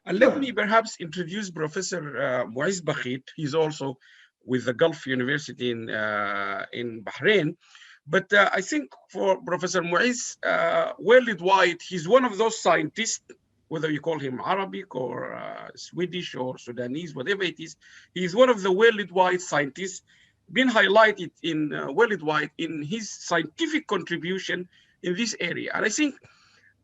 And let me perhaps introduce Professor Moiz Bakhiet. He's also with the Gulf University in Bahrain. But I think for Professor Moiz, worldwide, he's one of those scientists, whether you call him Arabic or Swedish or Sudanese, whatever it is, he's one of the worldwide scientists been highlighted in worldwide in his scientific contribution in this area. And I think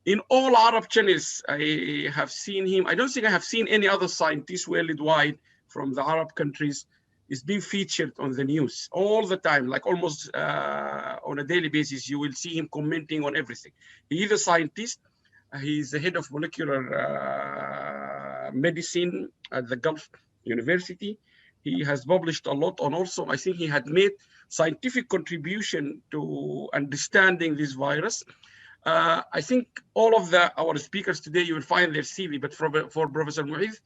in all Arab channels, I have seen him. I don't think I have seen any other scientist worldwide from the Arab countries is being featured on the news all the time, like almost on a daily basis. You will see him commenting on everything. He is a scientist. He's the head of molecular medicine at the Gulf University. He has published a lot on also, I think he had made scientific contribution to understanding this virus. I think all of our speakers today, you will find their CV, but for Professor Moiz,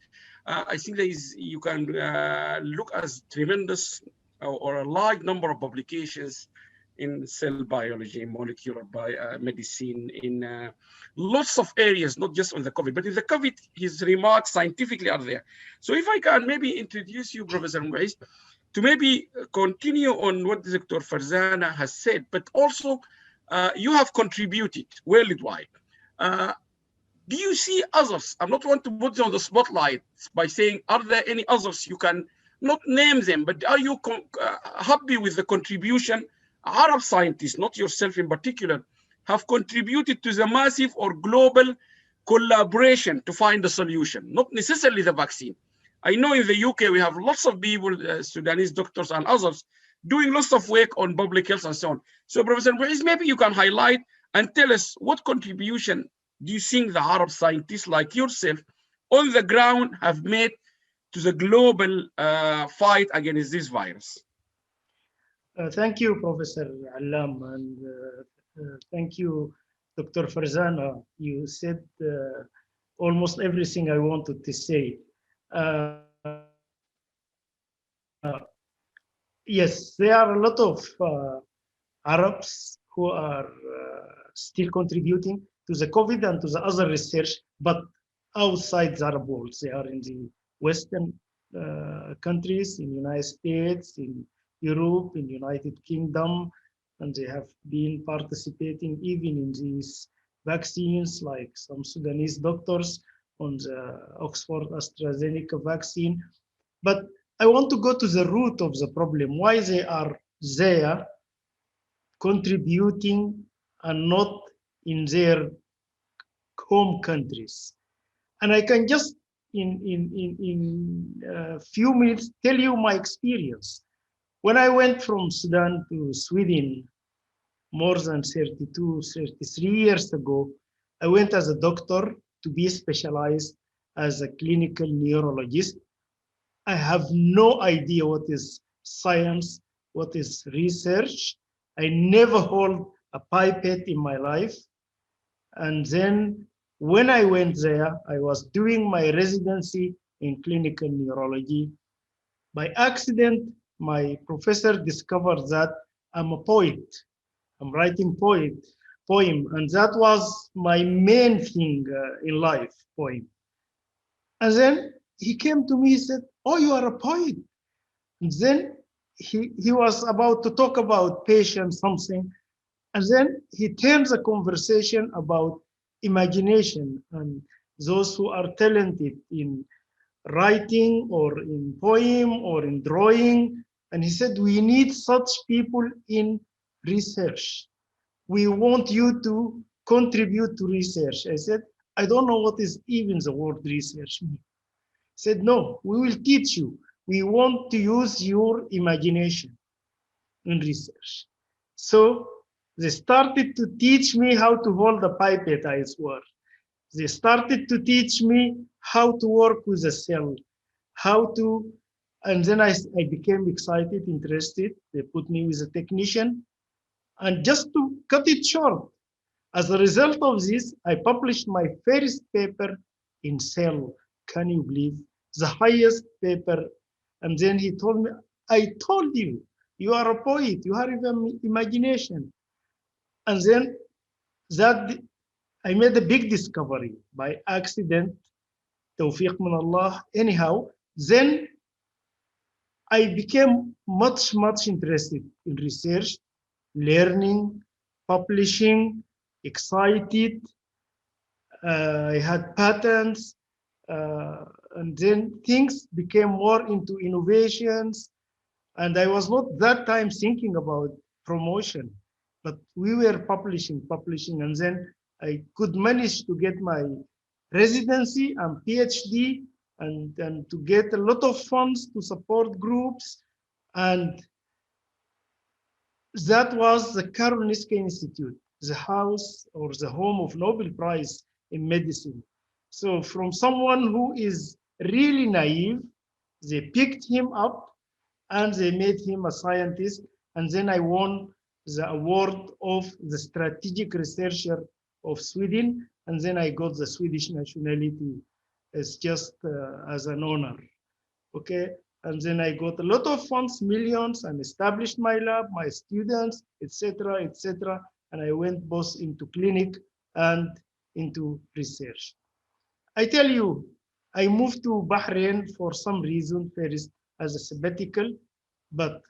I think you can look as tremendous or a large number of publications in cell biology, molecular medicine, in lots of areas, not just on the COVID, but in the COVID, his remarks scientifically are there. So if I can maybe introduce you, Professor Moiz, to maybe continue on what Dr. Farzana has said, but also you have contributed worldwide. Do you see others? I'm not want to put you on the spotlight by saying, are there any others? You can not name them, but are you happy with the contribution Arab scientists, not yourself in particular, have contributed to the massive or global collaboration to find a solution, not necessarily the vaccine? I know in the UK, we have lots of people, Sudanese doctors and others, doing lots of work on public health and so on. So Professor Moiz, maybe you can highlight and tell us what contribution do you think the Arab scientists like yourself on the ground have made to the global fight against this virus? Thank you, Professor Alam, and thank you, Dr. Farzana. You said almost everything I wanted to say. Yes, there are a lot of Arabs who are still contributing to the COVID and to the other research, but outside the Arab world. They are in the Western countries, in the United States, in Europe, in the United Kingdom, and they have been participating even in these vaccines, like some Sudanese doctors on the Oxford AstraZeneca vaccine. But I want to go to the root of the problem, why they are there contributing and not in their home countries. And I can just in a few minutes tell you my experience. When I went from Sudan to Sweden more than 32, 33 years ago, I went as a doctor to be specialized as a clinical neurologist. I have no idea what is science, what is research. I never hold a pipette in my life. And then when I went there, I was doing my residency in clinical neurology. By accident, my professor discovered that I'm a poet. I'm writing poem, and that was my main thing in life, poem. And then he came to me, he said, "Oh, you are a poet." And then he was about to talk about patience, something, and then he turns the conversation about imagination and those who are talented in writing or in poem or in drawing. And he said, we need such people in research. We want you to contribute to research. I said, I don't know what is even the word research mean. He said, no, we will teach you. We want to use your imagination in research. So they started to teach me how to hold a pipette, I swear. They started to teach me how to work with a cell, and then I became excited, interested. They put me with a technician. And just to cut it short, as a result of this, I published my first paper in Cell. Can you believe? The highest paper. And then he told me, I told you, you are a poet, you have imagination. And then I made a big discovery by accident. توفيق من الله. Anyhow, then I became much interested in research, learning, publishing, excited. I had patents, and then things became more into innovations. And I was not that time thinking about promotion, but we were publishing, and then I could manage to get my residency and PhD, and to get a lot of funds to support groups. And that was the Karolinska Institute, the house or the home of Nobel Prize in medicine. So from someone who is really naive, they picked him up and they made him a scientist. And then I won the award of the strategic researcher of Sweden. And then I got the Swedish nationality as just as an honor. Okay. And then I got a lot of funds, millions, and established my lab, my students, etc., etc. And I went both into clinic and into research. I tell you, I moved to Bahrain for some reason, first as a sabbatical, but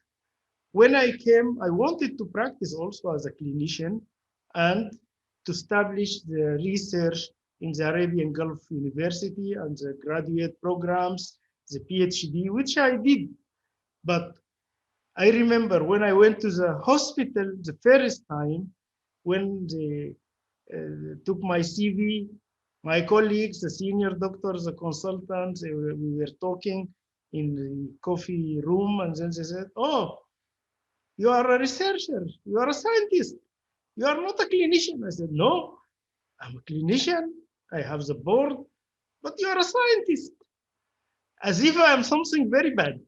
when I came, I wanted to practice also as a clinician and to establish the research in the Arabian Gulf University and the graduate programs, the PhD, which I did. But I remember when I went to the hospital the first time, when they took my CV, my colleagues, the senior doctors, the consultants, we were talking in the coffee room, and then they said, "Oh, you are a researcher, you are a scientist, you are not a clinician." I said, "No, I'm a clinician, I have the board, but you are a scientist." As if I am something very bad.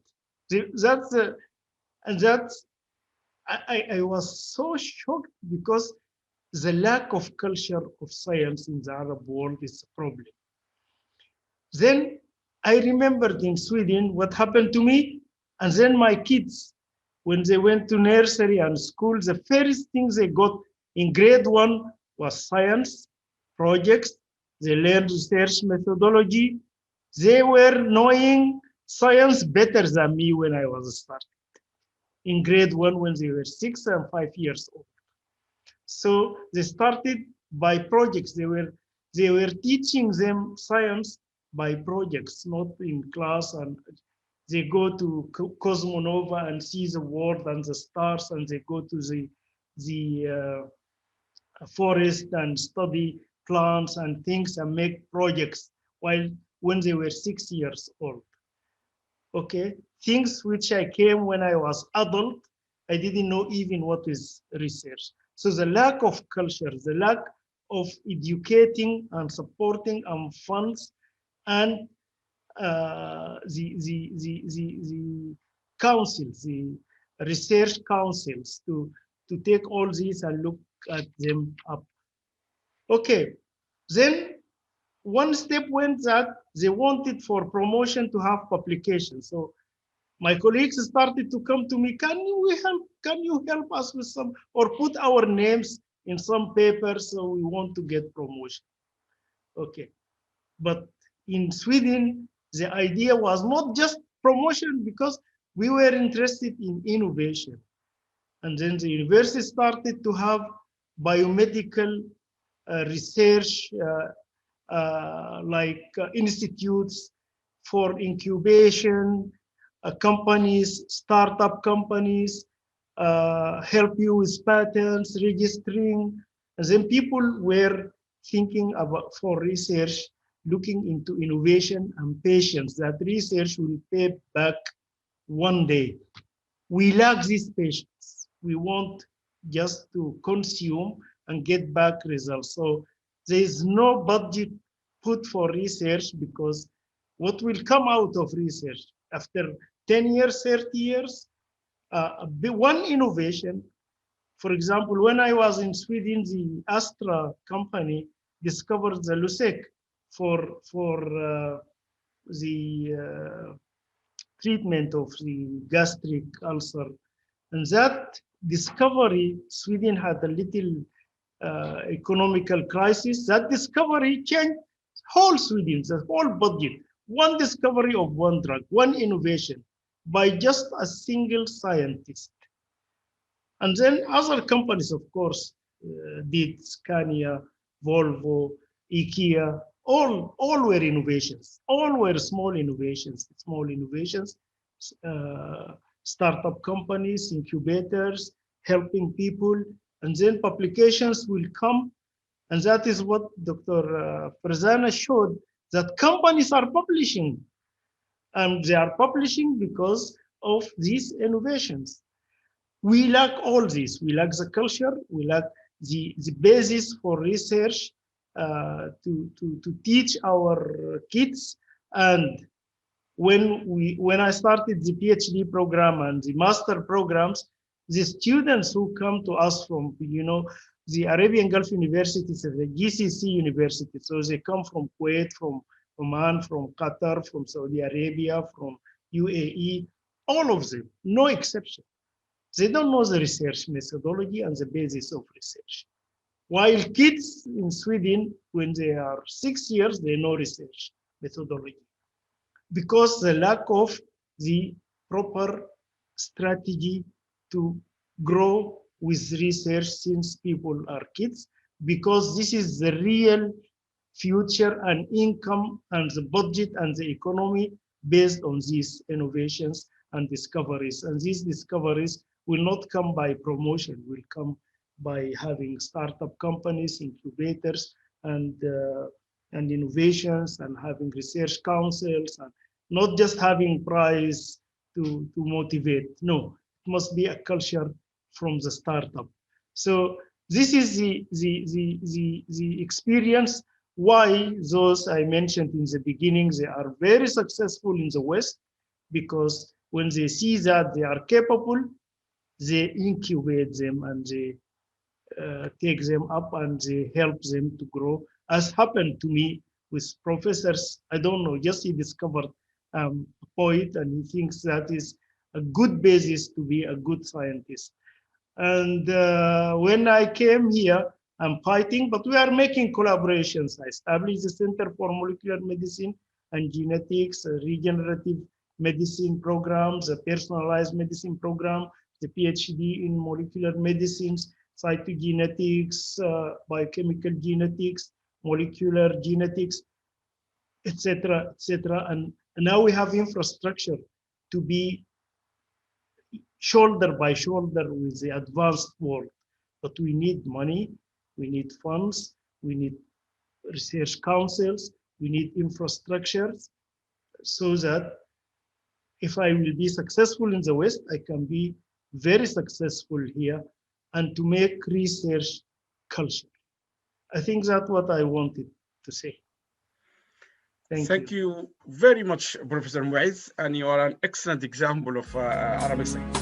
I was so shocked because the lack of culture of science in the Arab world is a problem. Then I remembered in Sweden what happened to me, and then my kids, when they went to nursery and school, the first thing they got in grade 1 was science projects. They learned research methodology. They were knowing science better than me when I was starting in grade 1 when they were 6 and 5 years old. So they started by projects. They were teaching them science by projects, not in class. And they go to Cosmonova and see the world and the stars, and they go to the forest and study plants and things and make projects while when they were 6 years old. Okay, things which I came when I was adult, I didn't know even what is research. So the lack of culture, the lack of educating and supporting and funds, and the councils, the research councils to take all these and look at them up. Okay, then one step went that they wanted for promotion to have publications. So my colleagues started to come to me, can you help us with some, or put our names in some papers, so we want to get promotion. Okay, but in Sweden, the idea was not just promotion, because we were interested in innovation. And then the university started to have biomedical research institutes for incubation, companies, startup companies, help you with patents, registering. And then people were thinking about for research, looking into innovation and patience, that research will pay back one day. We lack this patience. We want just to consume and get back results. So there is no budget put for research, because what will come out of research after 10 years, 30 years, one innovation. For example, when I was in Sweden, the Astra company discovered the Lusec for the treatment of the gastric ulcer. And that discovery, Sweden had a little economical crisis. That discovery changed whole Sweden, the whole budget, one discovery of one drug, one innovation by just a single scientist. And then other companies, of course, did Scania, Volvo, IKEA, all were innovations. All were small innovations, startup companies, incubators, helping people, and then publications will come. And that is what Dr. Farzana showed, that companies are publishing. And they are publishing because of these innovations. We lack all this. We lack the culture. We lack the basis for research to teach our kids. And when I started the PhD program and the master programs, the students who come to us from, the Arabian Gulf universities, the GCC universities, so they come from Kuwait, from Oman, from Qatar, from Saudi Arabia, from UAE, all of them, no exception. They don't know the research methodology and the basis of research. While kids in Sweden, when they are 6 years, they know research methodology because the lack of the proper strategy to grow with research since people are kids, because this is the real future and income and the budget and the economy based on these innovations and discoveries. And these discoveries will not come by promotion, will come by having startup companies, incubators, and innovations, and having research councils, and not just having prize to motivate. No, it must be a culture from the startup. So this is the experience why those I mentioned in the beginning, they are very successful in the West, because when they see that they are capable, they incubate them and they take them up and they help them to grow, as happened to me with professors. I don't know, just he discovered a poet and he thinks that is a good basis to be a good scientist. And when I came here, I'm fighting, but we are making collaborations. I established the Center for Molecular Medicine and Genetics, regenerative medicine programs, a personalized medicine program, the PhD in molecular medicines, cytogenetics, biochemical genetics, molecular genetics, etc., etc. And now we have infrastructure to be shoulder by shoulder with the advanced world. But we need money, we need funds, we need research councils, we need infrastructures, so that if I will be successful in the West, I can be very successful here, and to make research culture. I think that's what I wanted to say. Thank you very much, Professor Moiz, and you are an excellent example of Arabic science.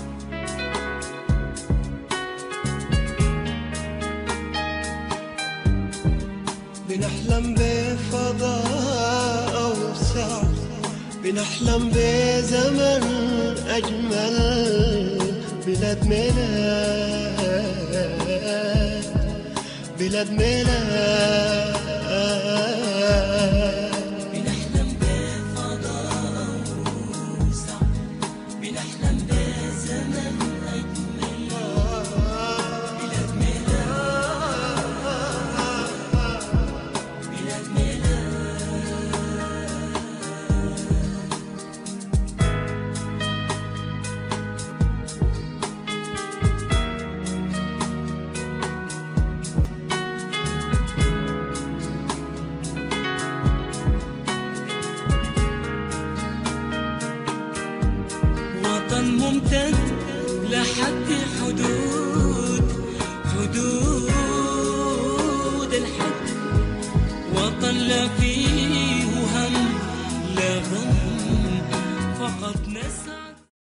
بنحلم بفضاء أوسع، بنحلم بزمن أجمل، بلاد ميلاد، بلاد ميلاد. بنحلم بفضاء أوسع، بنحلم بزمن أجمل، بلاد ممتد لحد حدود الحد، وطن لا في